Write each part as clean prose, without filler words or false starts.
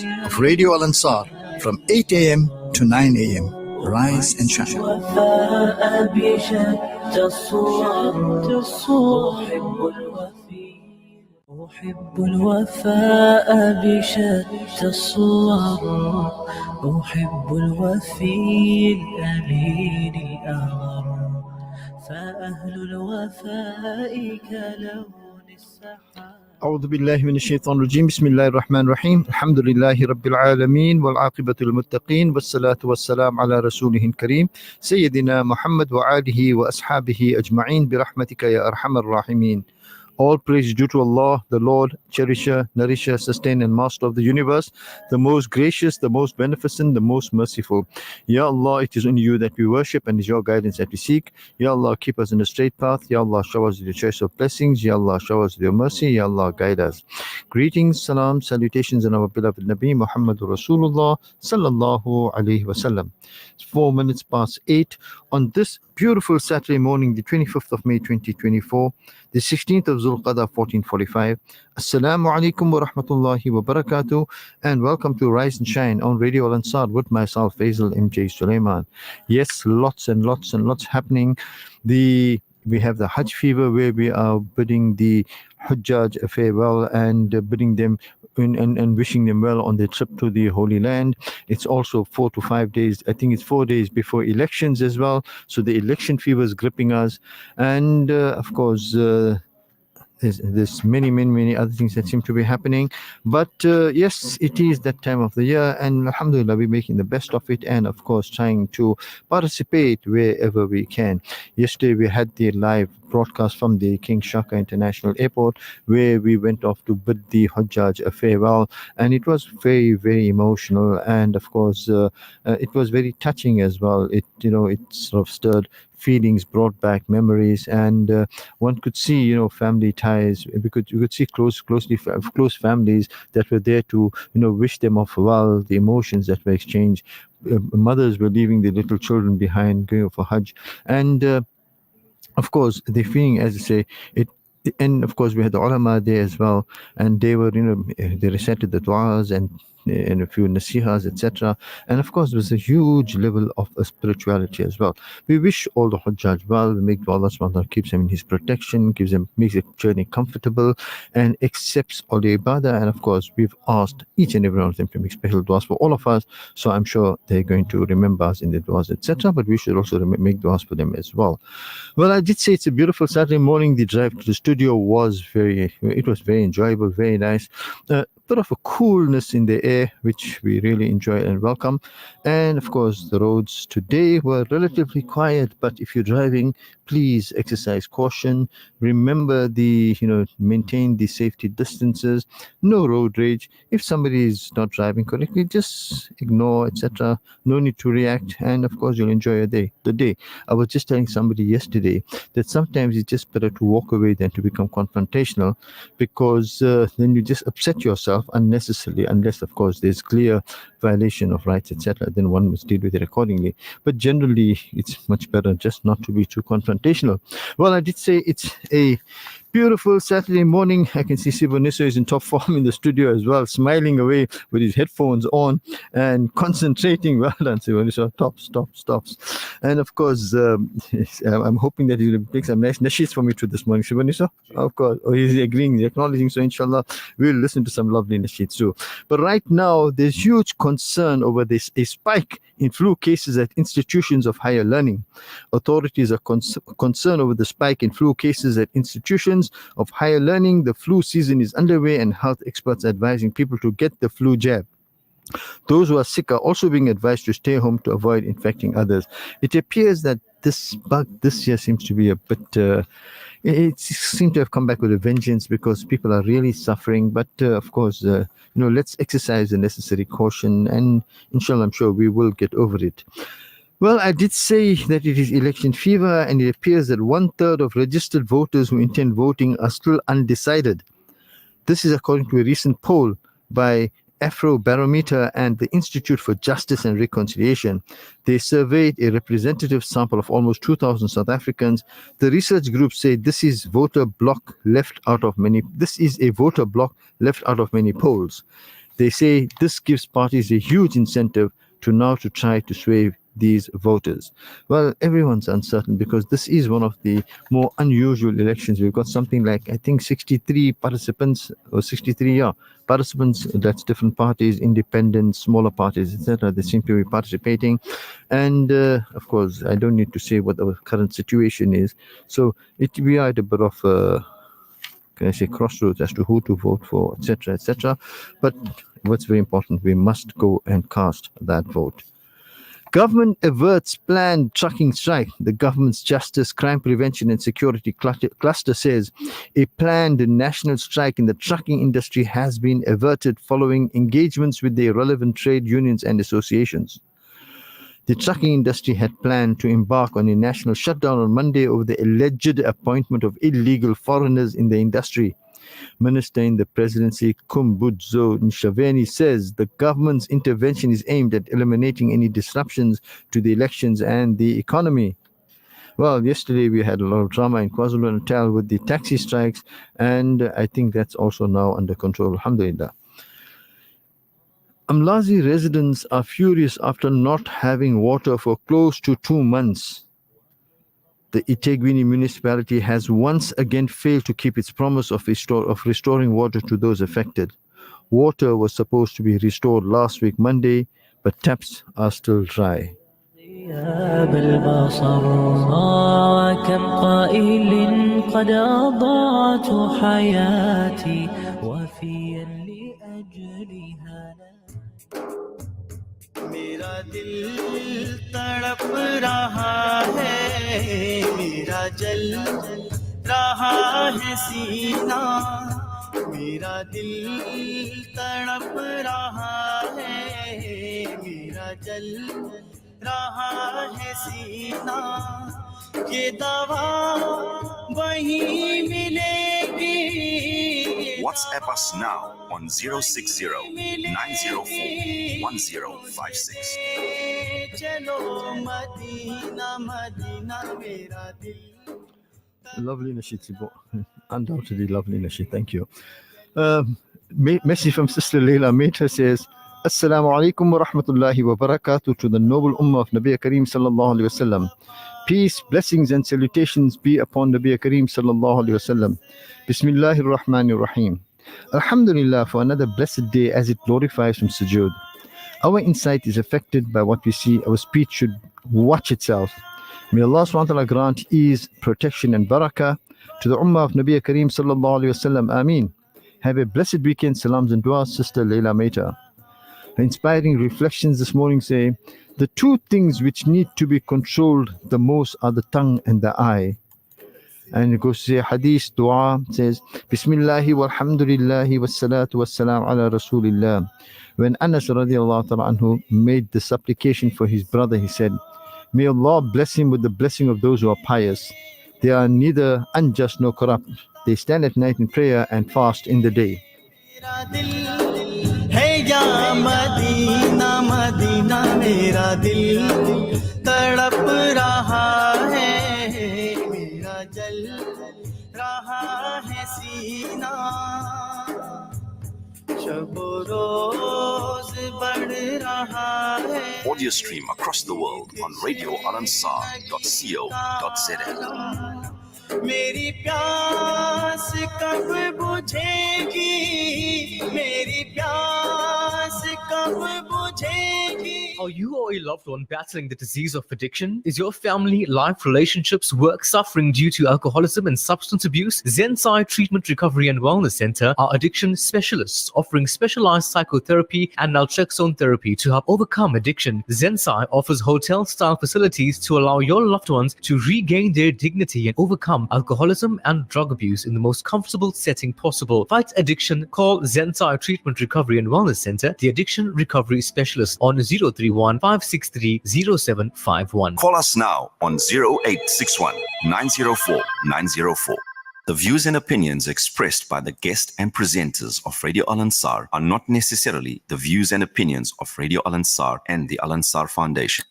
of Radio Alansaar from 8 a.m. to 9 a.m. Rise and shine. وفاء بشتى الصور أحب الوفاء بشتى الصور أحب الوفي الأمين الأغر فأهل الوفاء كلون السحاب. أعوذ بالله من الشيطان الرجيم بسم الله الرحمن الرحيم الحمد لله رب العالمين والعاقبة للمتقين والصلاة والسلام على رسوله الكريم سيدنا محمد وآله وأصحابه أجمعين برحمتك يا أرحم الراحمين. All praise due to Allah, the Lord, cherisher, nourisher, sustainer and master of the universe, the most gracious, the most beneficent, the most merciful. Ya Allah, it is only you that we worship and it is your guidance that we seek. Ya Allah, keep us in the straight path. Ya Allah, show us the choice of blessings. Ya Allah, show us your mercy. Ya Allah, guide us. Greetings, salam, salutations on our beloved Nabi Muhammadur Rasulullah sallallahu alayhi wasallam. It's 4 minutes past 8 on this beautiful Saturday morning, the 25th of May 2024, the 16th of Zulqa'dah 1445. Assalamu alaikum wa rahmatullahi wa barakatuh, and welcome to Rise and Shine on Radio Alansaar with myself, Faisal MJ Sulaiman. Yes, lots and lots happening. We have the Hajj fever where we are bidding the Hujjaj farewell and bidding them and wishing them well on their trip to the Holy Land. It's also 4 to 5 days, I think it's 4 days before elections as well. So the election fever is gripping us. And of course, there's many other things that seem to be happening, but yes, it is that time of the year, and alhamdulillah, we're making the best of it, and of course trying to participate wherever we can. Yesterday we had the live broadcast from the King Shaka International Airport where we went off to bid the Hujjaj a farewell, and it was very emotional, and of course it was very touching as well. It sort of stirred feelings, brought back memories, and one could see family ties. You could see close families that were there to wish them off well. The emotions that were exchanged, mothers were leaving their little children behind going for Hajj, and of course the feeling, as I say, it. And of course we had the ulama there as well, and they were they recited the du'as and a few nasihas, etc. And of course there was a huge level of spirituality as well. We wish all the Hujjaj well. We make Allah subhanahu wa ta'ala keeps them in his protection, makes the journey comfortable, and accepts all the ibadah. And of course we've asked each and every one of them to make special du'as for all of us, so I'm sure they're going to remember us in the du'as, etc. But we should also make du'as for them as well. Well, I did say it's a beautiful Saturday morning. The drive to the studio was very enjoyable, very nice. Bit of a coolness in the air, which we really enjoy and welcome. And of course the roads today were relatively quiet, but if you're driving, please exercise caution. Remember maintain the safety distances, no road rage. If somebody is not driving correctly, just ignore, etc. No need to react, and of course you'll enjoy the day. I was just telling somebody yesterday that sometimes it's just better to walk away than to become confrontational, because then you just upset yourself unnecessarily, unless of course there's clear violation of rights, etc. Then one must deal with it accordingly. But generally it's much better just not to be too confrontational. Well, I did say it's a beautiful Saturday morning. I can see Siboniso is in top form in the studio as well, smiling away with his headphones on and concentrating. Well done, Siboniso. Stops. And of course, I'm hoping that he'll make some nice nasheeds for me too this morning, Siboniso. Of course. Oh, he's agreeing, he's acknowledging. So inshallah, we'll listen to some lovely nasheeds too. But right now, there's huge concern over a spike in flu cases at institutions of higher learning. Authorities are concerned over the spike in flu cases at institutions of higher learning. The flu season is underway, and health experts are advising people to get the flu jab. Those who are sick are also being advised to stay home to avoid infecting others. It appears that this bug this year seems to be a bit it seems to have come back with a vengeance, because people are really suffering. But of course, let's exercise the necessary caution, and inshallah, I'm sure we will get over it. Well, I did say that it is election fever, and it appears that 1/3 of registered voters who intend voting are still undecided. This is according to a recent poll by Afrobarometer and the Institute for Justice and Reconciliation. They surveyed a representative sample of almost 2,000 South Africans. The research group said this is a voter block left out of many polls. They say this gives parties a huge incentive to try to sway these voters. Well, everyone's uncertain because this is one of the more unusual elections. We've got something like, I think, 63 participants, or 63, yeah, participants. That's different parties, independent, smaller parties, etc. They seem to be participating. And of course, I don't need to say what our current situation is. So we are at a bit of can I say crossroads as to who to vote for, etc., etc. But what's very important, we must go and cast that vote. Government averts planned trucking strike. The government's Justice, Crime Prevention and Security cluster says a planned national strike in the trucking industry has been averted following engagements with the relevant trade unions and associations. The trucking industry had planned to embark on a national shutdown on Monday over the alleged appointment of illegal foreigners in the industry. Minister in the presidency Kumbudzo Nshaveni says the government's intervention is aimed at eliminating any disruptions to the elections and the economy. Well, yesterday we had a lot of drama in KwaZulu-Natal with the taxi strikes, and I think that's also now under control, alhamdulillah. Umlazi residents are furious after not having water for close to 2 months. The eThekwini municipality has once again failed to keep its promise of restoring water to those affected. Water was supposed to be restored last week Monday, but taps are still dry. मेरा दिल तड़प रहा है, मेरा जल रहा है सीना, मेरा दिल तड़प रहा है, मेरा जल रहा है सीना, ये दवा वहीं मिलेगी. WhatsApp us now on 060-904-1056. Lovely Nasheed, undoubtedly lovely Nasheed, thank you. Message from Sister Leila Mehta says, Assalamu alaikum wa rahmatullahi wa barakatuh to the noble ummah of Nabi Kareem sallallahu alayhi wasallam. Peace, blessings and salutations be upon Nabi Kareem sallallahu alayhi wasallam. Bismillahir Rahmanir Rahim. Alhamdulillah for another blessed day as it glorifies from sujood. Our insight is affected by what we see. Our speech should watch itself. May Allah subhanahu wa ta'ala grant ease, protection and barakah to the ummah of Nabi Kareem sallallahu alayhi wasallam. Ameen. Have a blessed weekend. Salams and dua, Sister Leila Mehta. Inspiring reflections this morning say, the two things which need to be controlled the most are the tongue and the eye. And it goes to say hadith, dua, says, Bismillahi walhamdulillahi wassalatu wassalam ala rasulillah. When Anas radiallahu ta'ala anhu made the supplication for his brother, he said, may Allah bless him with the blessing of those who are pious. They are neither unjust nor corrupt. They stand at night in prayer and fast in the day. या Medina Medina मेरा दिल तड़प रहा है, मेरा जल रहा है सीना, शब रोज बढ़ रहा है. Audio stream across the world on radioalansar.co.za. मेरी प्यास कब बुझेगी, मेरी प्यास कब बुझेगी. Are you or a loved one battling the disease of addiction? Is your family, life, relationships, work suffering due to alcoholism and substance abuse? Zensai Treatment, Recovery and Wellness Center are addiction specialists offering specialized psychotherapy and naltrexone therapy to help overcome addiction. Zensai offers hotel-style facilities to allow your loved ones to regain their dignity and overcome alcoholism and drug abuse in the most comfortable setting possible. Fight addiction. Call Zensai Treatment, Recovery and Wellness Center, the addiction recovery specialist on 031-563-0751. Call us now on 0861-904-904. The views and opinions expressed by the guest and presenters of Radio Alansaar are not necessarily the views and opinions of Radio Alansaar and the Alansaar Foundation.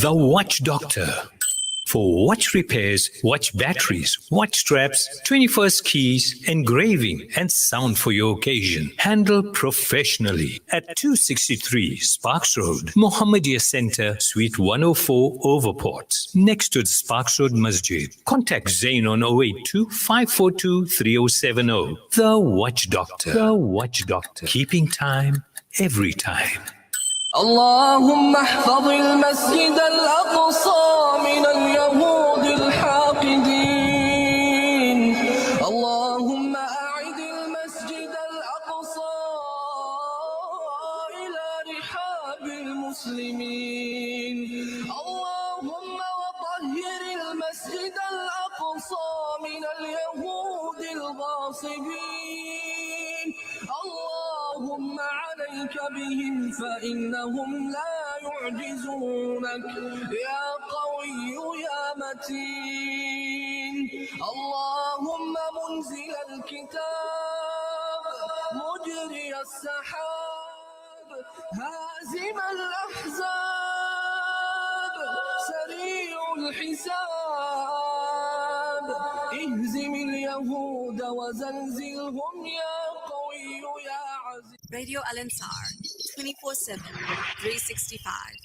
The Watch Doctor, For watch repairs, watch batteries, watch straps, 21st keys, engraving and sound for your occasion. Handled professionally at 263 Sparks Road, Mohammedia Center, Suite 104, Overport, next to the Sparks Road Masjid. Contact Zain on 082 542 3070. The Watch Doctor. The Watch Doctor. Keeping time every time. اللهم احفظ المسجد الأقصى من اليهود الحاقدين اللهم أعد المسجد الأقصى إلى رحاب المسلمين اللهم وطهر المسجد الأقصى من اليهود الغاصبين اللهم عليك بهم فإنهم لا يعجزونك يا قوي يا متين اللهم منزل الكتاب مجري السحاب هازم الأحزاب سريع الحساب اهزم اليهود وزلزلهم يا قوي يا عزيز Radio Alansaar, 24/7, 365.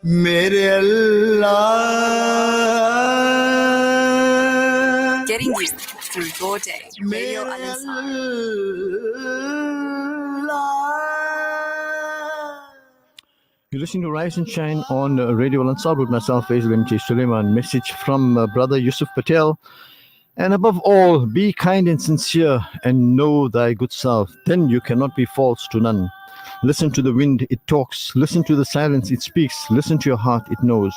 मेरे अल्लाह Getting you through your day. Radio Alansaar. You're listening to Rise and Shine on Radio Alansaar with myself, Faisal M.J. Suleiman. Message from brother Yusuf Patel. And above all, be kind and sincere and know thy good self. Then you cannot be false to none. Listen to the wind, it talks. Listen to the silence, it speaks. Listen to your heart, it knows.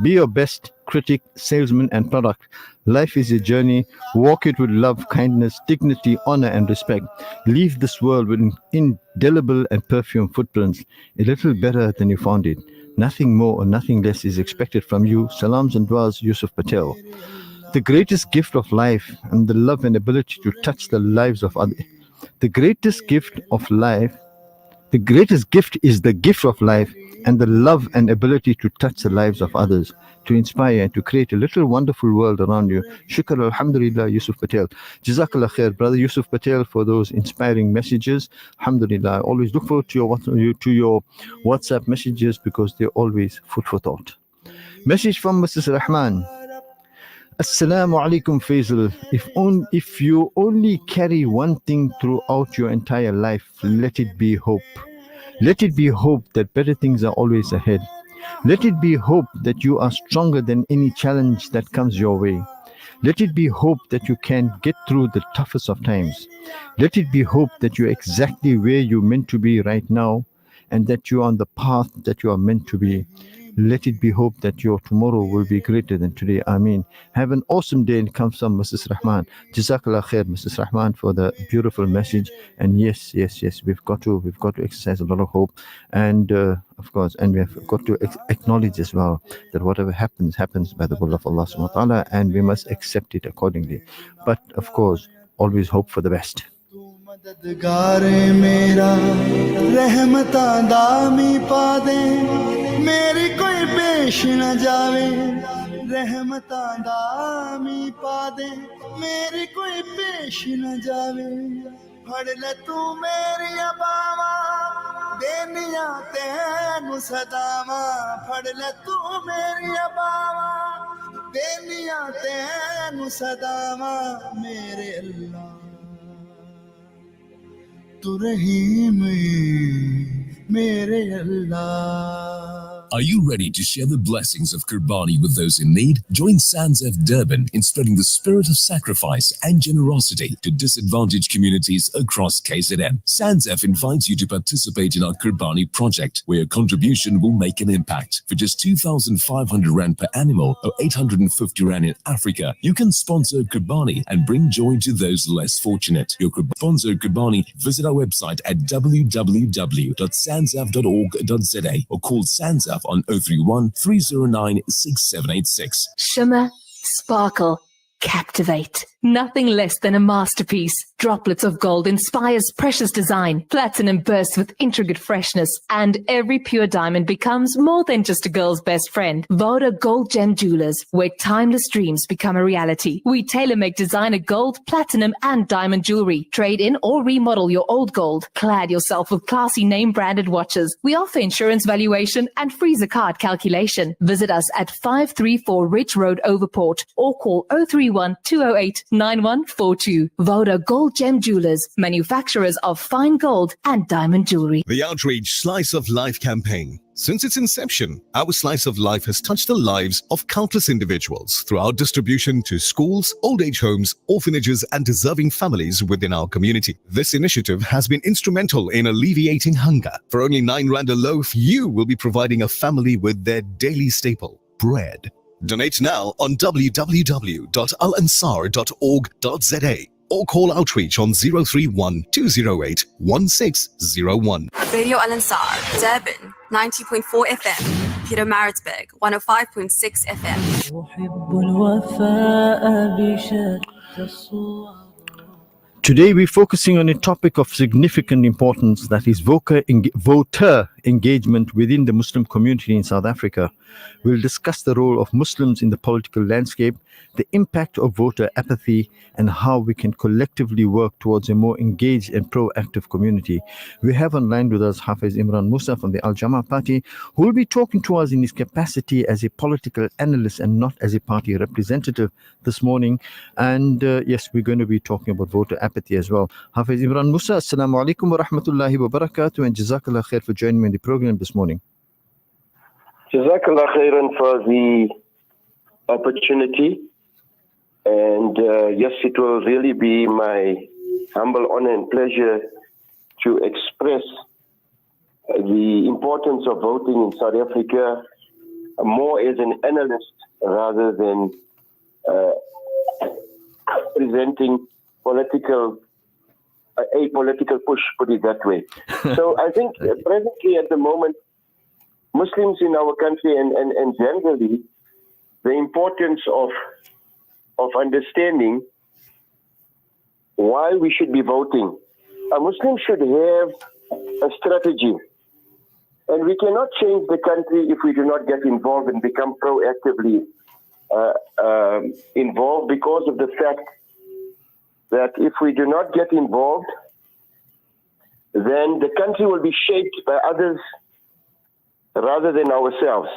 Be your best critic, salesman and product. Life is a journey. Walk it with love, kindness, dignity, honor and respect. Leave this world with indelible and perfume footprints, a little better than you found it. Nothing more or nothing less is expected from you. Salams and duas, Yusuf Patel. The greatest gift of life and the love and ability to touch the lives of others. The greatest gift is the gift of life and the love and ability to touch the lives of others, to inspire and to create a little wonderful world around you. Shukr alhamdulillah, Yusuf Patel. Jazakallah khair, brother Yusuf Patel, for those inspiring messages. Alhamdulillah. I always look forward to your WhatsApp messages because they're always food for thought. Message from Mrs. Rahman. Assalamu alaikum Faisal. If you only carry one thing throughout your entire life, let it be hope. Let it be hope that better things are always ahead. Let it be hope that you are stronger than any challenge that comes your way. Let it be hope that you can get through the toughest of times. Let it be hope that you're exactly where you're meant to be right now and that you're on the path that you are meant to be. Let it be hope that your tomorrow will be greater than today. Ameen. Have an awesome day. And comes from Mrs. Rahman. Jazakallah khair, Mrs. Rahman, for the beautiful message. And yes, we've got to exercise a lot of hope. And of course, and we have got to acknowledge as well that whatever happens by the will of Allah subhanahu wa ta'ala, and we must accept it accordingly. But of course, always hope for the best. मददगार मेरा रहमता दामी पा दे मेरी कोई पेश न जावे रहमता दामी पा दे मेरी कोई पेश न जावे फड़ ले तू मेरी बावा देनिया तेनू सदावा फड़ ले तू मेरी बावा देनिया तेनू सदावा मेरे अल्लाह तू रहीम मेरे अल्लाह Are you ready to share the blessings of Qurbani with those in need? Join SANZF Durban in spreading the spirit of sacrifice and generosity to disadvantaged communities across KZN. SANZF invites you to participate in our Qurbani project, where your contribution will make an impact. For just 2,500 Rand per animal or 850 Rand in Africa, you can sponsor Qurbani and bring joy to those less fortunate. Your sponsor Qurbani, visit our website at www.sanzaf.org.za or call SANZF on 031 309 6786. Shimmer, sparkle, captivate. Nothing less than a masterpiece. Droplets of gold inspires precious design. Platinum bursts with intricate freshness. And every pure diamond becomes more than just a girl's best friend. Voda Gold Gem Jewelers, where timeless dreams become a reality. We tailor-make designer gold, platinum, and diamond jewelry. Trade in or remodel your old gold. Clad yourself with classy name-branded watches. We offer insurance valuation and free zakat calculation. Visit us at 534 Ridge Road, Overport, or call 031 208 9142. Voda Gold Gem Jewelers, manufacturers of fine gold and diamond jewelry. The Outrage Slice of Life campaign. Since its inception, our Slice of Life has touched the lives of countless individuals through our distribution to schools, old age homes, orphanages, and deserving families within our community. This initiative has been instrumental in alleviating hunger. For only 9 Rand a loaf, you will be providing a family with their daily staple, bread. Donate now on www.alansar.org.za or call Outreach on 031 208 1601. Radio Alansaar, Durban, 90.4 FM. Peter Maritzburg, 105.6 FM. أحب الوفاء بشتى الصور. Today we're focusing on a topic of significant importance, that is voter engagement within the Muslim community in South Africa. We'll discuss the role of Muslims in the political landscape, the impact of voter apathy, and how we can collectively work towards a more engaged and proactive community. We have online with us Hafiz Imran Musa from the Al Jama Party, who will be talking to us in his capacity as a political analyst and not as a party representative this morning. And yes, we're going to be talking about voter apathy as well. Hafiz Imran Musa, Assalamu alaikum wa rahmatullahi wa barakatuh, and Jazakallah khair for joining me in the program this morning. Jazakallah khairan for the opportunity. And yes, it will really be my humble honor and pleasure to express the importance of voting in South Africa more as an analyst rather than presenting a political push, put it that way. So I think presently at the moment, Muslims in our country and generally, the importance of understanding why we should be voting. A Muslim should have a strategy. And we cannot change the country if we do not get involved and become proactively involved, because of the fact that if we do not get involved, then the country will be shaped by others rather than ourselves.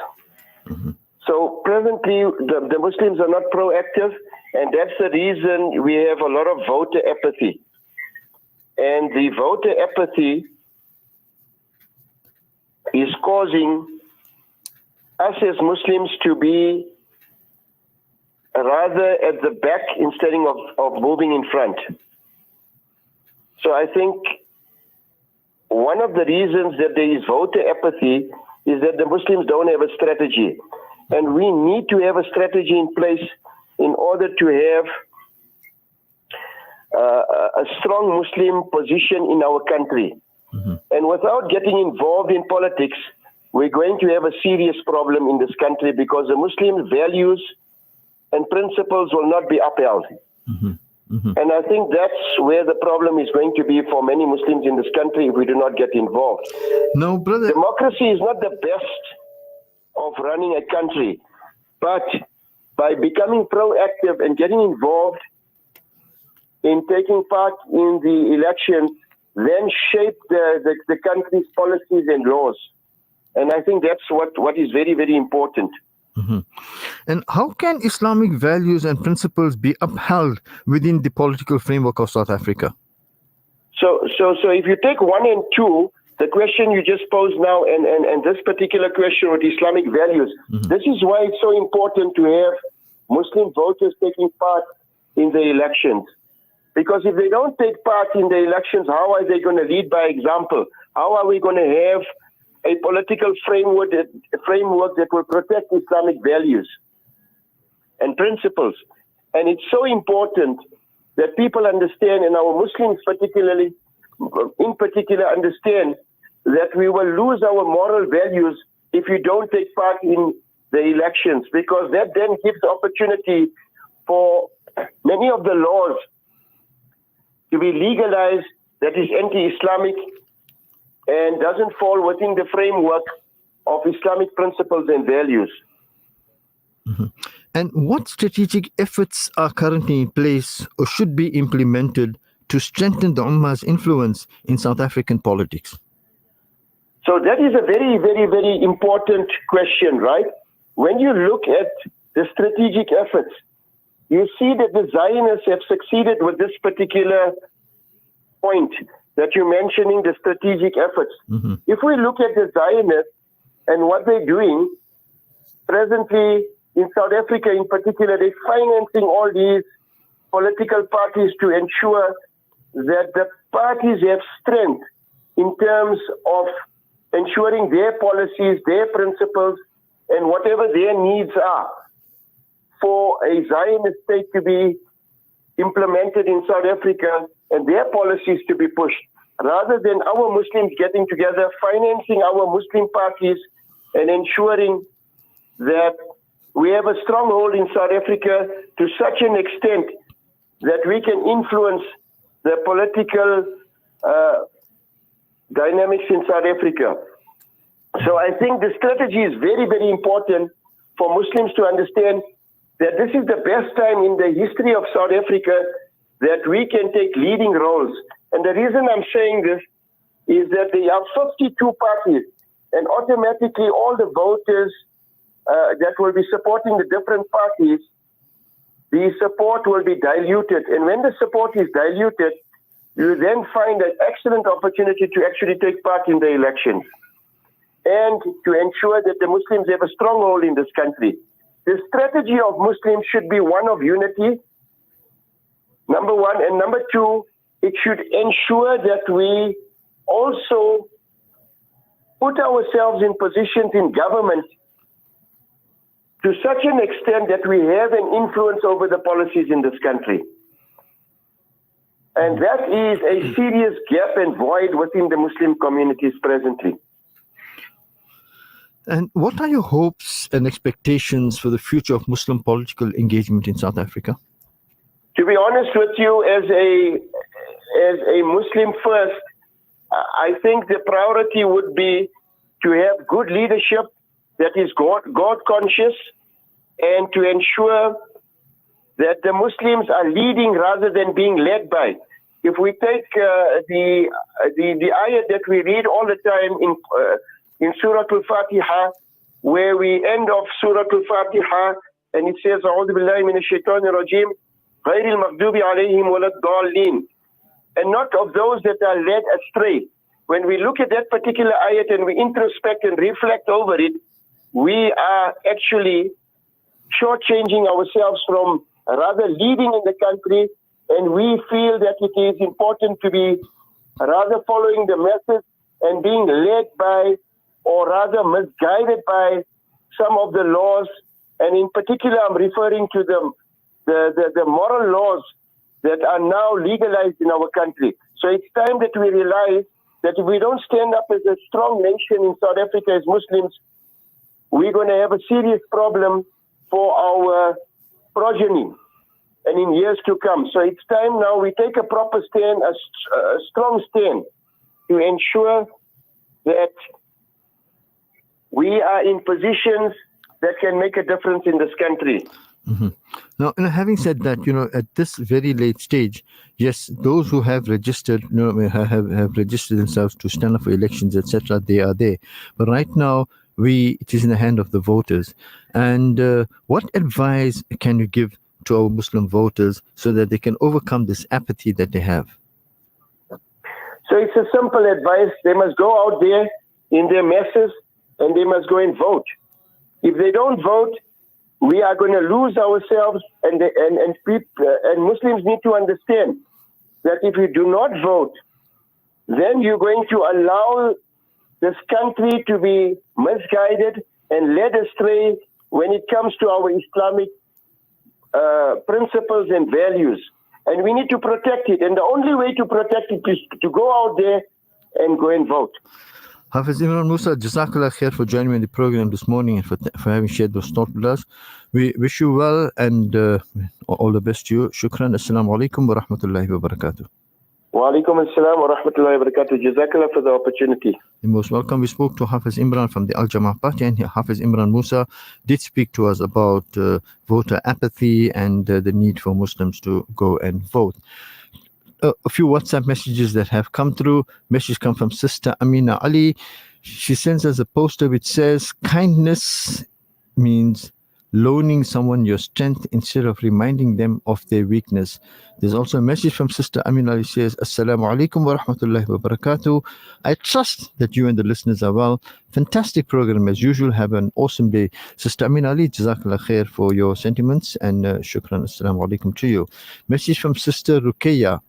Mm-hmm. So presently, the Muslims are not proactive, and that's the reason we have a lot of voter apathy. And the voter apathy is causing us as Muslims to be rather at the back instead of moving in front. So I think one of the reasons that there is voter apathy is that the Muslims don't have a strategy. And we need to have a strategy in place in order to have a strong Muslim position in our country. Mm-hmm. And without getting involved in politics, we're going to have a serious problem in this country, because the Muslim values and principles will not be upheld. Mm-hmm. Mm-hmm. And I think that's where the problem is going to be for many Muslims in this country if we do not get involved. No, brother. Democracy is not the best of running a country, but by becoming proactive and getting involved in taking part in the election, then shape the country's policies and laws. And I think that's what is very, very important. Mm-hmm. And how can Islamic values and principles be upheld within the political framework of South Africa? So if you take 1 and 2, the question you just posed now, and this particular question with Islamic values, mm-hmm. This is why it's so important to have Muslim voters taking part in the elections. Because if they don't take part in the elections, how are they going to lead by example? How are we going to have a political framework that will protect Islamic values and principles? And it's so important that people understand, and our Muslims in particular understand, that we will lose our moral values if you don't take part in the elections, because that then gives opportunity for many of the laws to be legalized that is anti-Islamic and doesn't fall within the framework of Islamic principles and values. And what strategic efforts are currently in place or should be implemented to strengthen the Ummah's influence in South African politics? So that is a very, very, very important question, right? When you look at the strategic efforts, you see that the Zionists have succeeded with this particular point that you're mentioning, the strategic efforts. If we look at the Zionists and what they're doing presently in South Africa in particular, they're financing all these political parties to ensure that the parties have strength in terms of ensuring their policies, their principles, and whatever their needs are for a Zionist state to be implemented in South Africa and their policies to be pushed, rather than our Muslims getting together, financing our Muslim parties and ensuring that we have a stronghold in South Africa to such an extent that we can influence the political dynamics in South Africa. So I think the strategy is very, very important for Muslims to understand that this is the best time in the history of South Africa that we can take leading roles. And the reason I'm saying this is that there are 52 parties, and automatically all the voters that will be supporting the different parties, the support will be diluted. And when the support is diluted, you then find an excellent opportunity to actually take part in the elections and to ensure that the Muslims have a stronghold in this country. The strategy of Muslims should be one of unity, number one. And number two, it should ensure that we also put ourselves in positions in government to such an extent that we have an influence over the policies in this country. And that is a serious gap and void within the Muslim communities presently. And what are your hopes and expectations for the future of Muslim political engagement in South Africa? To be honest with you, as a Muslim first, I think the priority would be to have good leadership that is God conscious, and to ensure that the Muslims are leading rather than being led by. If we take the ayat that we read all the time in Surah Al-Fatiha, where we end off Surah Al-Fatiha and it says, "A'udhu billahi minash shaitanir rajim, ghayril maghdubi alayhim waladdallin," and not of those that are led astray. When we look at that particular ayat and we introspect and reflect over it, we are actually shortchanging ourselves from rather leading in the country, and we feel that it is important to be rather following the message and being led by, or rather misguided by, some of the laws. And in particular, I'm referring to the moral laws that are now legalized in our country. So it's time that we realize that if we don't stand up as a strong nation in South Africa as Muslims, we're going to have a serious problem for our progeny and in years to come. So it's time now we take a proper stand, a strong stand, to ensure that we are in positions that can make a difference in this country. Now, having said that, at this very late stage, yes, those who have registered, have registered themselves to stand up for elections, etc., they are there. But right now, it is in the hand of the voters. And what advice can you give to our Muslim voters so that they can overcome this apathy that they have? So it's a simple advice. They must go out there in their masses and they must go and vote. If they don't vote, we are going to lose ourselves, and Muslims need to understand that if you do not vote, then you're going to allow this country to be misguided and led astray when it comes to our Islamic principles and values. And we need to protect it. And the only way to protect it is to go out there and go and vote. Hafiz Imran Musa, Jazakallah khair for joining me in the program this morning and for having shared those thoughts with us. We wish you well and all the best to you. Shukran. Assalamu alaikum wa rahmatullahi wa barakatuh. Wa alaikum assalam wa rahmatullahi wa barakatuh. Jazakallah for the opportunity. You're most welcome. We spoke to Hafiz Imran from the Al Jama'ah Party, and Hafiz Imran Musa did speak to us about voter apathy and the need for Muslims to go and vote. A few WhatsApp messages that have come through. Message come from Sister Amina Ali. She sends us a poster which says, kindness means loaning someone your strength instead of reminding them of their weakness. There's also a message from Sister Amina Ali, says, Assalamu alaikum wa rahmatullahi wa barakatuh. I trust that you and the listeners are well. Fantastic program as usual. Have an awesome day. Sister Amina Ali, Jazakallah khair for your sentiments, and shukran. Assalamu alaikum to you. Message from Sister Ruqayya.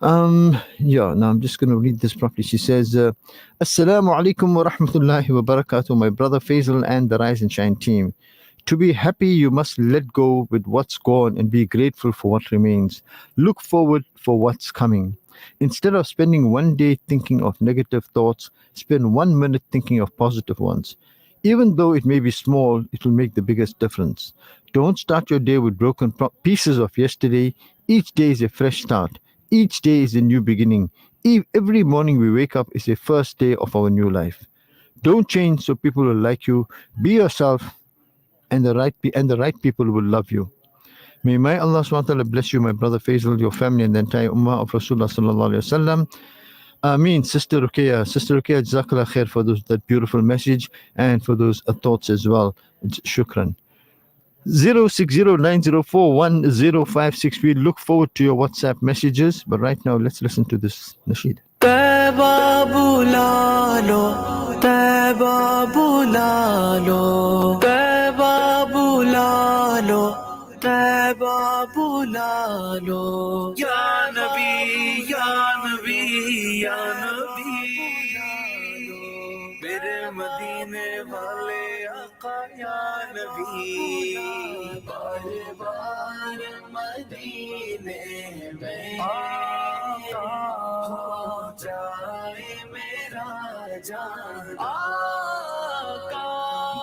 Now I'm just going to read this properly. She says, Assalamu alaikum wa rahmatullahi wa barakatuh, my brother Faisal and the Rise and Shine team. To be happy, you must let go with what's gone and be grateful for what remains. Look forward for what's coming. Instead of spending one day thinking of negative thoughts, spend 1 minute thinking of positive ones. Even though it may be small, it will make the biggest difference. Don't start your day with broken pieces of yesterday. Each day is a fresh start. Each day is a new beginning. Every morning we wake up is a first day of our new life. Don't change so people will like you. Be yourself, and the right people will love you. May my Allah subhanahu wa ta'ala bless you, my brother Faisal, your family, and the entire ummah of Rasulullah sallallahu alayhi wa sallam. Ameen. Sister Ruqayya, Jazakallah khair for that beautiful message and for those thoughts as well. Shukran. 0609041056. We look forward to your WhatsApp messages, but right now let's listen to this nasheed. Taiba bulalo, Taiba bulalo, Taiba bulalo, Taiba bulalo. Ya Nabi, Ya Nabi, Ya Nabi. Mere Madine wale Aqa Ya Nabi. Baar baar Madine mein जाए मेरा जान आका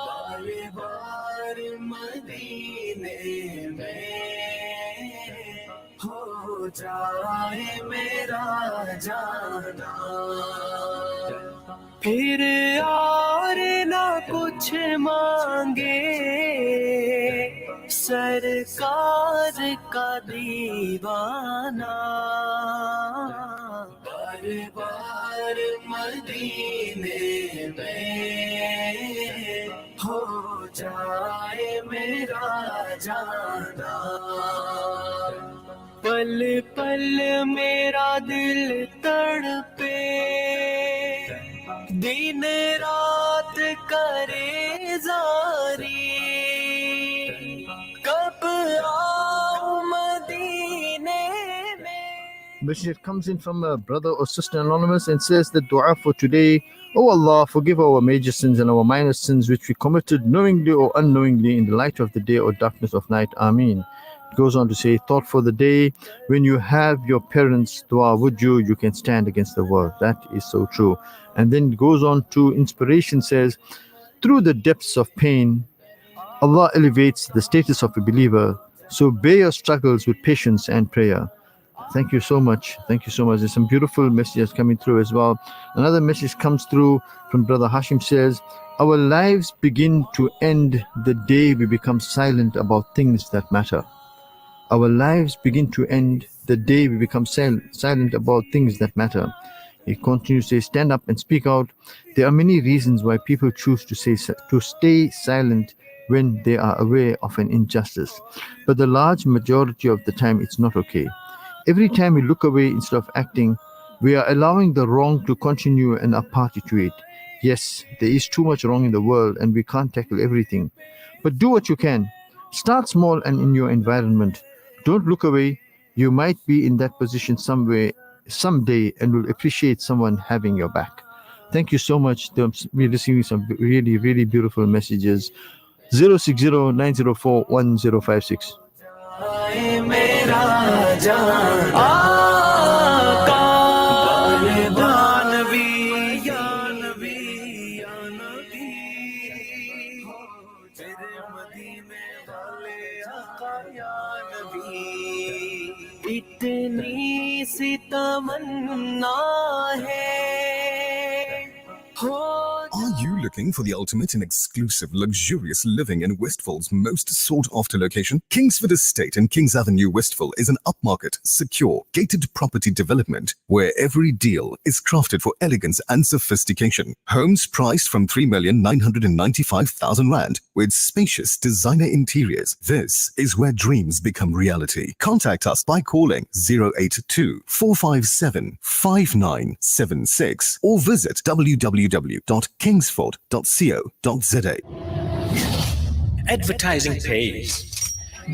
बार बार मदीने में हो जाए मेरा जाना फिर और ना कुछ मांगे सरकार का दीवाना बार बार मदीने में हो जाए मेरा जाना पल पल मेरा दिल तड़पे दिन रात करे जारी कब आओ मदीने में. Message comes in from a brother or sister anonymous and says the dua for today: Oh Allah, forgive our major sins and our minor sins which we committed knowingly or unknowingly in the light of the day or darkness of night. Ameen. It goes on to say, thought for the day: when you have your parents' dua with you, you can stand against the world. That is so true. And then it goes on to inspiration, says, through the depths of pain, Allah elevates the status of a believer. So bear your struggles with patience and prayer. Thank you so much. Thank you so much. There's some beautiful messages coming through as well. Another message comes through from Brother Hashim, says, our lives begin to end the day we become silent about things that matter. Our lives begin to end the day we become silent about things that matter. He continues to say, stand up and speak out. There are many reasons why people choose to stay silent when they are aware of an injustice. But the large majority of the time, it's not okay. Every time we look away instead of acting, we are allowing the wrong to continue and are party to it. Yes, there is too much wrong in the world and we can't tackle everything. But do what you can. Start small and in your environment. Don't look away. You might be in that position someday and will appreciate someone having your back. Thank you so much. We're receiving some really, really beautiful messages. 060-904-1056. मेरा जान आका नबी या नबी या नबी तेरे मदीने वाले आका या नबी इतनी सी तमन्ना है हो Are you looking for the ultimate and exclusive luxurious living in Westville's most sought-after location? Kingsford Estate and Kings Avenue, Westville is an upmarket, secure, gated property development where every deal is crafted for elegance and sophistication. Homes priced from 3,995,000 Rand with spacious designer interiors. This is where dreams become reality. Contact us by calling 082 457 5976 or visit www.kingsford.co.za. Advertising pays.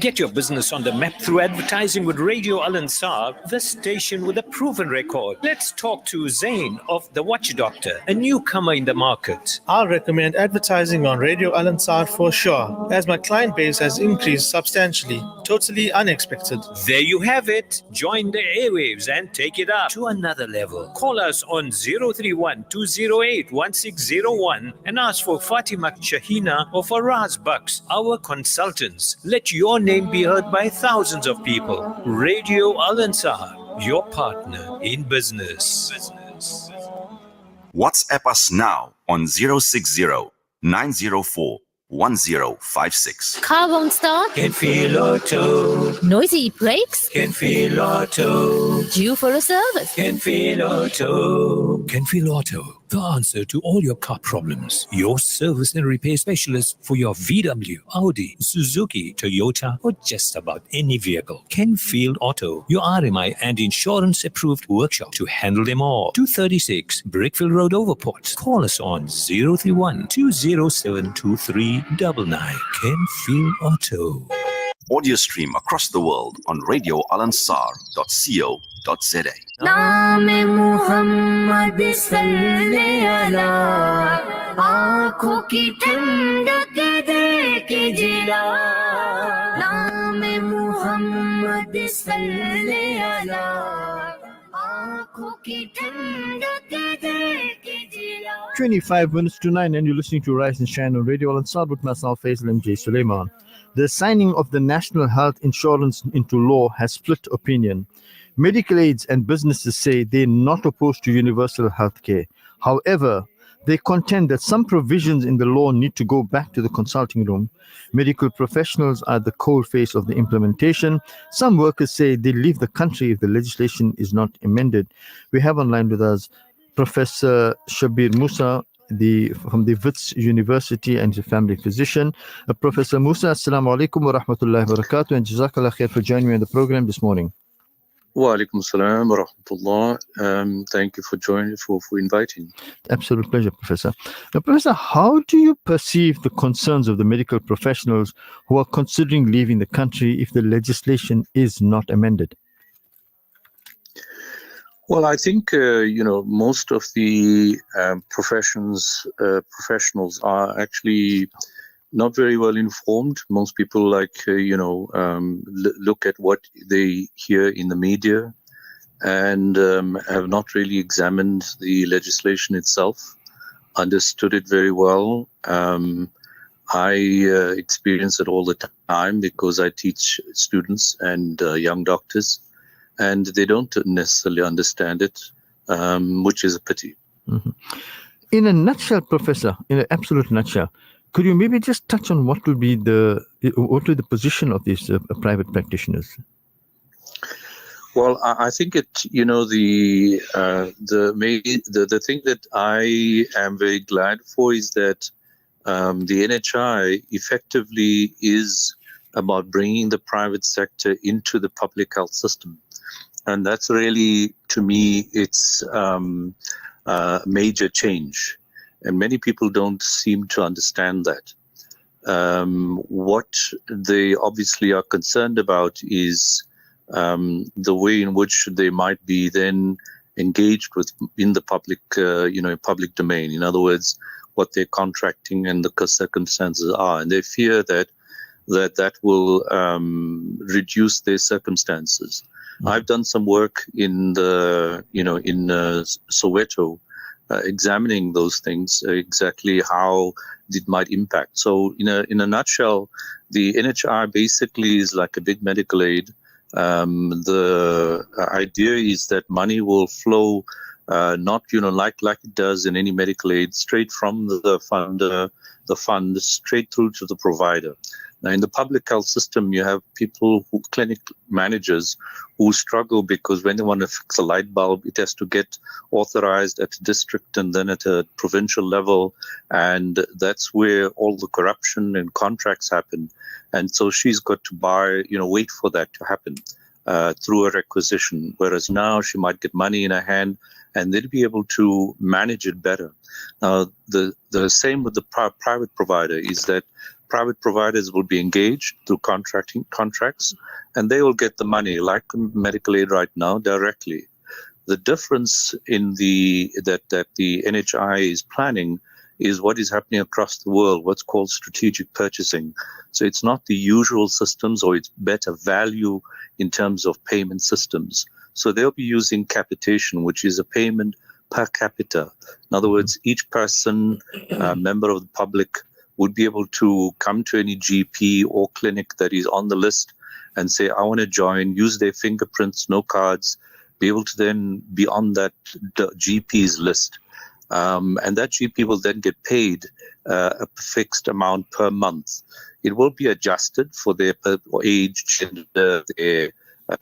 Get your business on the map through advertising with Radio Alansaar, the station with a proven record. Let's talk to Zain of The Watch Doctor, a newcomer in the market. I'll recommend advertising on Radio Alansaar for sure, as my client base has increased substantially. Totally unexpected. There you have it. Join the airwaves and take it up to another level. Call us on 031-208-1601 and ask for Fatima Shahina or Faraz Bucks, our consultants. Let your name be heard by thousands of people. Radio Alansaar, your partner in business. WhatsApp us now on 060-904-1056. Car won't start? Can feel auto. Noisy brakes? Can feel auto. Due for a service? Can feel auto. Can feel auto. The answer to all your car problems. Your service and repair specialist for your VW, Audi, Suzuki, Toyota, or just about any vehicle. Kenfield Auto, your RMI and insurance approved workshop to handle them all. 236 Brickfield Road, Overport. Call us on 031-207-2399. Kenfield Auto. Audio stream across the world on radioalansar.co.za. नाम मुहम्मद सल्ले अला आँखों की ठंडक दे के जिला नाम मुहम्मद सल्ले अला आँखों की ठंडक दे के जिला 25 minutes to 9 and you're listening to Rise and Shine on Radio Alansaar with myself, Faisal M.J. Suleiman. The signing of the National Health Insurance into law has split opinion. Medical aids and businesses say they're not opposed to universal health care. However, they contend that some provisions in the law need to go back to the consulting room. Medical professionals are the cold face of the implementation. Some workers say they leave the country if the legislation is not amended. We have online with us Professor Shabir Musa from the Wits University and he's a family physician. Professor Musa, Assalamu alaikum wa rahmatullahi wa barakatuh and Jazakallah khair for joining me on the program this morning. Wa alaikum salam wa rahmatullah. Thank you for joining, for inviting. Absolute pleasure, Professor. Now, Professor, how do you perceive the concerns of the medical professionals who are considering leaving the country if the legislation is not amended? Well, I think most of the professionals are actually not very well informed. Most people look at what they hear in the media and have not really examined the legislation itself, understood it very well. I experience it all the time because I teach students and young doctors, and they don't necessarily understand it, which is a pity. Mm-hmm. In a nutshell, Professor, in an absolute nutshell, could you maybe just touch on what will be the position of these private practitioners? Well, I think the thing that I am very glad for is that the NHI effectively is about bringing the private sector into the public health system, and that's really, to me, it's a major change. And many people don't seem to understand that. What they obviously are concerned about is the way in which they might be then engaged with in the public, public domain. In other words, what their contracting and the circumstances are, and they fear that will reduce their circumstances. Mm-hmm. I've done some work in Soweto. Examining those things, exactly how it might impact. So in a nutshell, the NHI basically is like a big medical aid The idea is that money will flow not like it does in any medical aid, straight from the fund straight through to the provider. Now, in the public health system, you have clinic managers who struggle because when they want to fix a light bulb, it has to get authorized at a district and then at a provincial level. And that's where all the corruption and contracts happen. And so she's got to wait for that to happen through a requisition. Whereas now she might get money in her hand and they'll be able to manage it better. Now, the same with the private provider is that private providers will be engaged through contracts, and they will get the money, like medical aid right now, directly. The difference in that the NHI is planning is what is happening across the world, what's called strategic purchasing. So it's not the usual systems, or it's better value in terms of payment systems. So they'll be using capitation, which is a payment per capita. In other words, each person, member of the public, would be able to come to any GP or clinic that is on the list and say, I want to join, use their fingerprints, no cards, be able to then be on that GP's list. And that GP will then get paid a fixed amount per month. It will be adjusted for their age, gender, their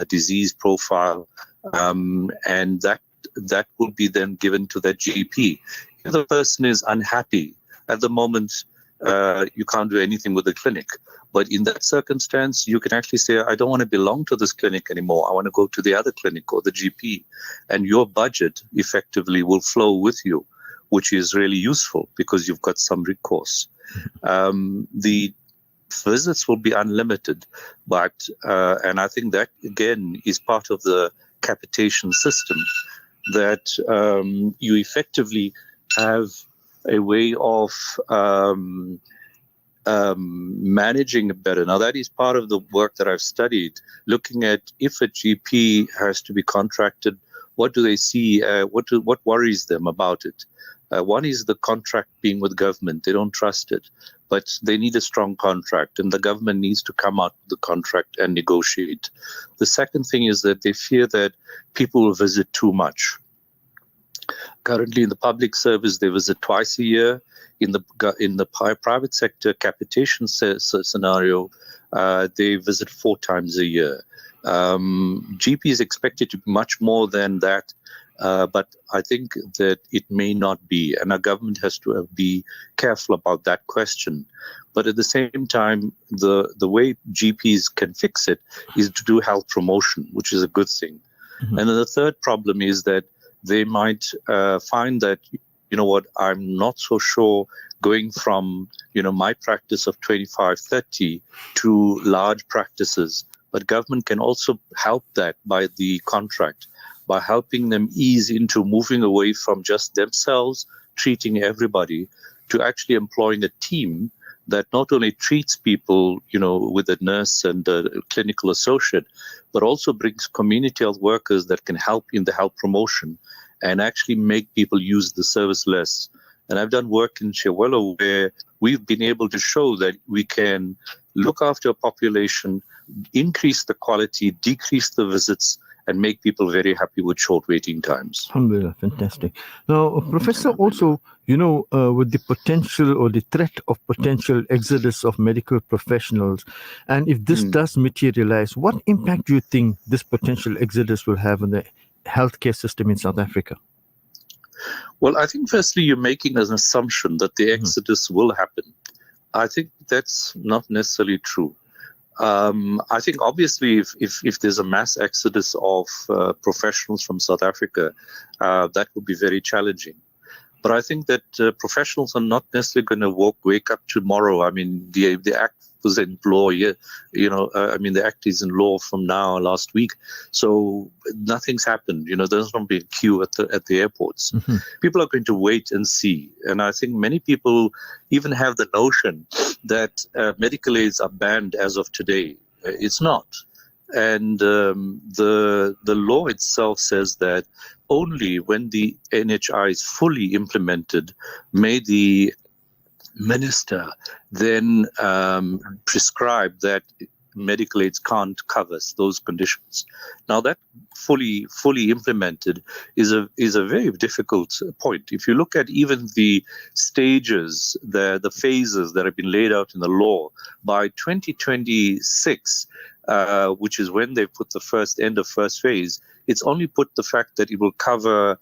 disease profile, and that will be then given to that GP. If the person is unhappy, at the moment, you can't do anything with the clinic. But in that circumstance, you can actually say, I don't want to belong to this clinic anymore. I want to go to the other clinic or the GP. And your budget effectively will flow with you, which is really useful because you've got some recourse. The visits will be unlimited, but and I think that, again, is part of the capitation system, that you effectively have a way of managing it better. Now, that is part of the work that I've studied, looking at if a GP has to be contracted, what do they see, what worries them about it. One is the contract being with government. They don't trust it, but they need a strong contract, and the government needs to come out with the contract and negotiate. The second thing is that they fear that people will visit too much. Currently, in the public service, they visit twice a year. In the private sector capitation scenario, they visit 4 times a year. GP is expected to be much more than that, but I think that it may not be, and our government has to be careful about that question. But at the same time, the way GPs can fix it is to do health promotion, which is a good thing. Mm-hmm. And then the third problem is that they might find that, I'm not so sure going from, my practice of 25, 30 to large practices. But government can also help that by the contract, by helping them ease into moving away from just themselves treating everybody to actually employing a team that not only treats people, with a nurse and a clinical associate, but also brings community health workers that can help in the health promotion and actually make people use the service less. And I've done work in Chewelo where we've been able to show that we can look after a population, increase the quality, decrease the visits, and make people very happy with short waiting times. Alhamdulillah, fantastic. Now, Professor, also, with the potential or the threat of potential exodus of medical professionals, and if this does materialize, what impact do you think this potential exodus will have on the healthcare system in South Africa? Well, I think firstly, you're making an assumption that the exodus will happen. I think that's not necessarily true. I think obviously if there's a mass exodus of professionals from South Africa, that would be very challenging. But I think that professionals are not necessarily going to wake up tomorrow. I mean, the act was in law, the act is in law from last week. So nothing's happened. There's not been a queue at the airports. Mm-hmm. People are going to wait and see. And I think many people even have the notion that medical aids are banned as of today. It's not. And the law itself says that only when the NHI is fully implemented may the minister then prescribe that medical aids can't cover those conditions. Now that fully implemented is a very difficult point. If you look at even the stages, the phases that have been laid out in the law, by 2026, which is when they put the end of first phase, it's only put the fact that it will cover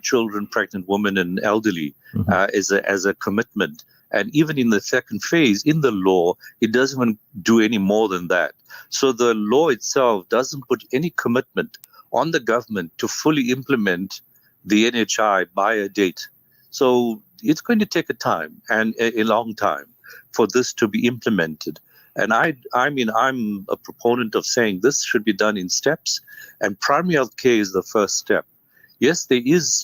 children, pregnant women, and elderly as a commitment. And even in the second phase, in the law, it doesn't even do any more than that. So the law itself doesn't put any commitment on the government to fully implement the NHI by a date. So it's going to take a time, and a long time, for this to be implemented. And I mean, I'm a proponent of saying this should be done in steps, and primary health care is the first step. Yes, there is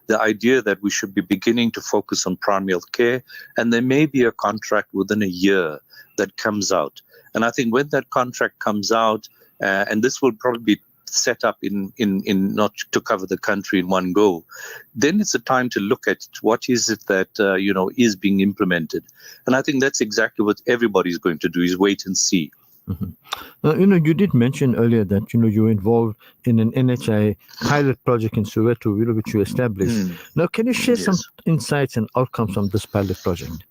the idea that we should be beginning to focus on primary health care, and there may be a contract within a year that comes out. And I think when that contract comes out, and this will probably be set up in not to cover the country in one go, then it's a time to look at what is it that is being implemented. And I think that's exactly what everybody's going to do, is wait and see. You did mention earlier that you were involved in an NHI pilot project in Soweto, which you established. Now, can you share some insights and outcomes from this pilot project?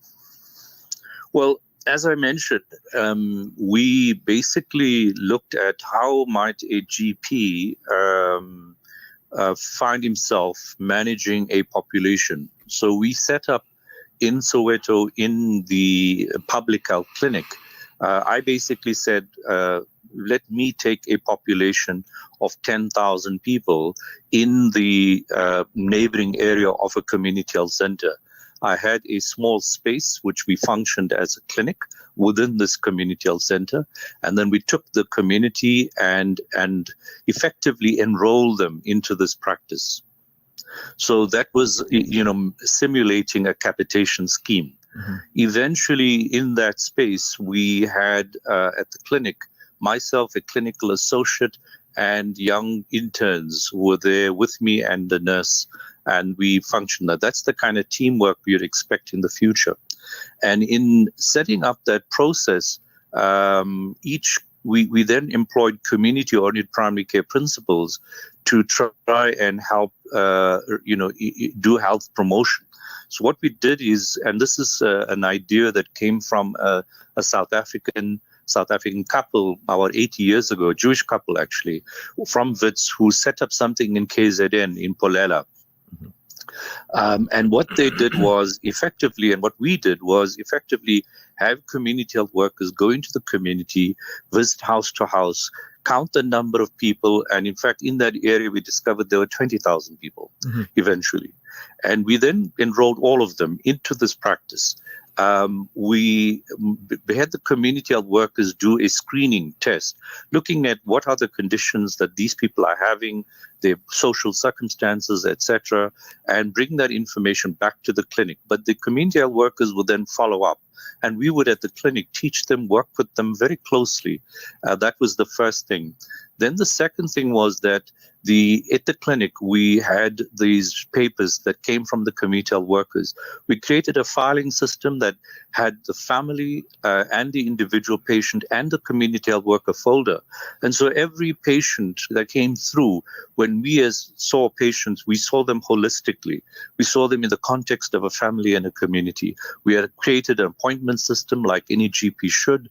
Well, as I mentioned, we basically looked at how might a GP find himself managing a population. So we set up in Soweto, in the public health clinic, I basically said, let me take a population of 10,000 people in the neighboring area of a community health center. I had a small space which we functioned as a clinic within this community health center, and then we took the community and effectively enrolled them into this practice. So that was, simulating a capitation scheme. Eventually, in that space, we had at the clinic, myself, a clinical associate, and young interns who were there with me, and the nurse, and we functioned. That's the kind of teamwork you'd expect in the future. And in setting up that process, we then employed community-oriented primary care principals to try and help, do health promotion. So what we did is, and this is an idea that came from a South African couple about 80 years ago, a Jewish couple actually, from Wits, who set up something in KZN in Polela. And what they did was effectively, and what we did was effectively have community health workers go into the community, visit house to house, count the number of people. And in fact, in that area, we discovered there were 20,000 people eventually. And we then enrolled all of them into this practice. We had the community health workers do a screening test, looking at what are the conditions that these people are having, their social circumstances, etc., and bring that information back to the clinic. But the community health workers would then follow up, and we would at the clinic teach them, work with them very closely. That was the first thing. Then the second thing was that at the clinic, we had these papers that came from the community health workers. We created a filing system that had the family and the individual patient and the community health worker folder. And so every patient that came through, when we saw patients, we saw them holistically. We saw them in the context of a family and a community. We had created an appointment system like any GP should.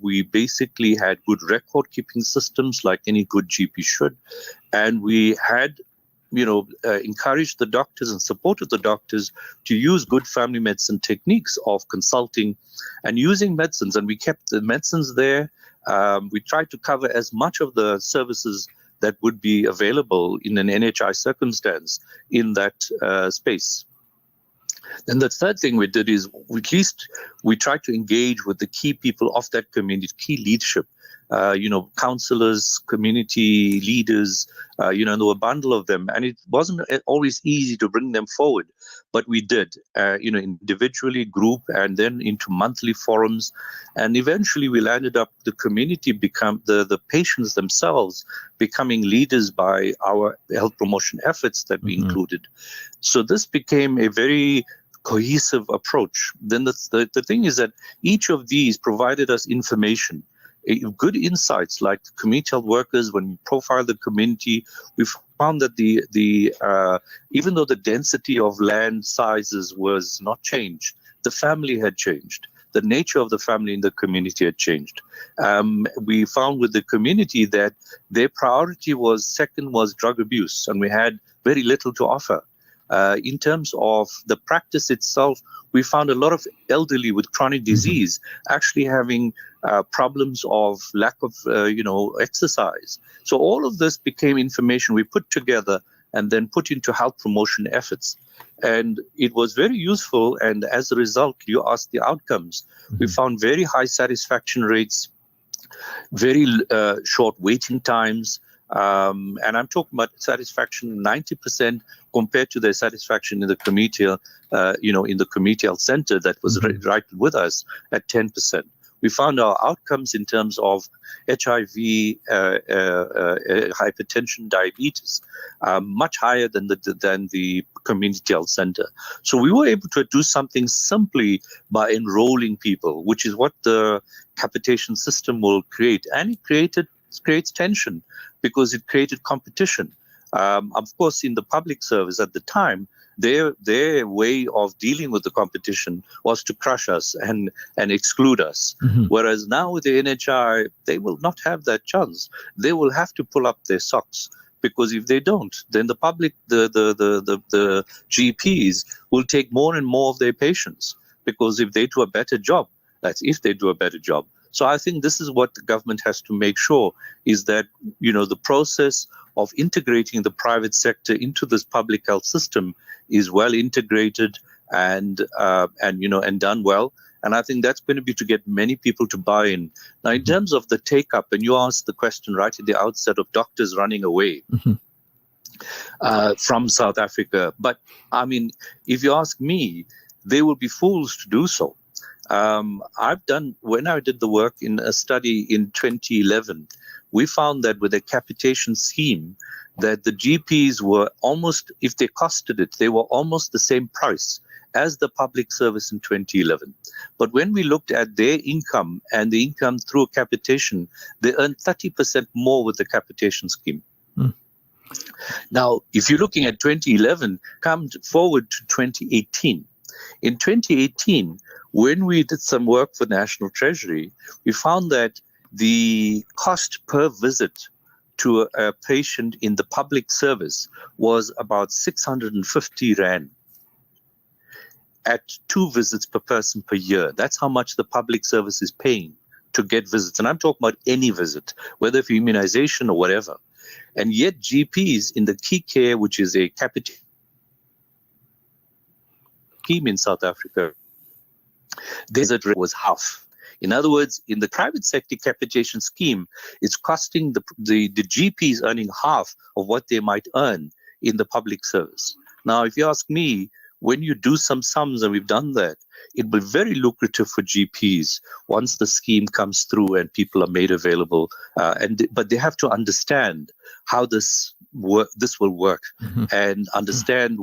We basically had good record-keeping systems like any good GP should. And we had, encouraged the doctors and supported the doctors to use good family medicine techniques of consulting and using medicines. And we kept the medicines there. We tried to cover as much of the services that would be available in an NHI circumstance in that space. Then the third thing we did is we tried to engage with the key people of that community, key leadership, counselors, community leaders, there were a bundle of them. And it wasn't always easy to bring them forward, but we did, individually, group, and then into monthly forums. And eventually we landed up, the community become, the patients themselves becoming leaders by our health promotion efforts that we included. So this became a very cohesive approach, then the thing is that each of these provided us information, good insights, like community health workers. When we profiled the community, we found that even though the density of land sizes was not changed, the family had changed. The nature of the family in the community had changed. We found with the community that their priority second was drug abuse, and we had very little to offer. In terms of the practice itself, we found a lot of elderly with chronic disease actually having problems of lack of, exercise. So all of this became information we put together and then put into health promotion efforts. And it was very useful. And as a result, you asked the outcomes. We found very high satisfaction rates, very short waiting times. And I'm talking about satisfaction 90% compared to their satisfaction in the community, in the community health center that was right with us at 10%. We found our outcomes in terms of HIV, hypertension, diabetes, much higher than the community health center. So we were able to do something simply by enrolling people, which is what the capitation system will create. And it creates tension because it created competition. Of course, in the public service at the time, their way of dealing with the competition was to crush us and exclude us. Whereas now with the NHI, they will not have that chance. They will have to pull up their socks, because if they don't, then the public, the GPs will take more and more of their patients, because if they do a better job, that's if they do a better job. So I think this is what the government has to make sure, is that, the process of integrating the private sector into this public health system is well integrated and done well. And I think that's going to be to get many people to buy in. Now, in terms of the take up, and you asked the question right at the outset of doctors running away from South Africa. But I mean, if you ask me, they will be fools to do so. When I did the work in a study in 2011, we found that with a capitation scheme, that the GPs were almost, if they costed it, they were almost the same price as the public service in 2011. But when we looked at their income and the income through capitation, they earned 30% more with the capitation scheme. Now, if you're looking at 2011, come forward to 2018. In 2018, when we did some work for National Treasury, we found that the cost per visit to a patient in the public service was about 650 Rand at 2 visits per person per year. That's how much the public service is paying to get visits. And I'm talking about any visit, whether for immunization or whatever. And yet GPs in the key care, which is a capital scheme in South Africa, their rate was half. In other words, in the private sector capitation scheme, it's costing the GPs earning half of what they might earn in the public service. Now, if you ask me, when you do some sums, and we've done that, it will be very lucrative for GPs once the scheme comes through and people are made available. But they have to understand how this will work and understand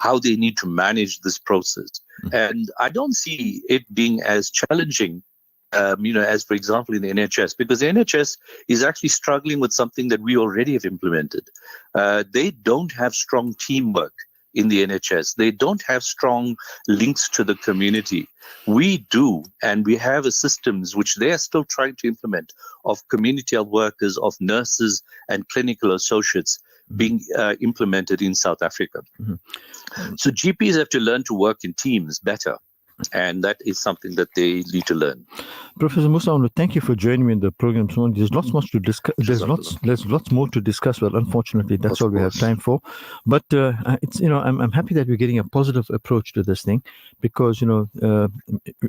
how they need to manage this process. And I don't see it being as challenging, as, for example, in the NHS, because the NHS is actually struggling with something that we already have implemented. They don't have strong teamwork in the NHS. They don't have strong links to the community. We do, and we have a systems which they are still trying to implement, of community health workers, of nurses and clinical associates being implemented in South Africa. So GPs have to learn to work in teams better. And that is something that they need to learn. Professor Musa, thank you for joining me in the program. There's lots more to discuss. There's lots more to discuss. Well, unfortunately, that's all we have time for. But it's I'm happy that we're getting a positive approach to this thing, because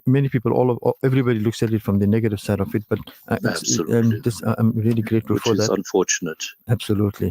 many people, everybody looks at it from the negative side of it. But absolutely, I'm really grateful for that. Which is unfortunate. Absolutely.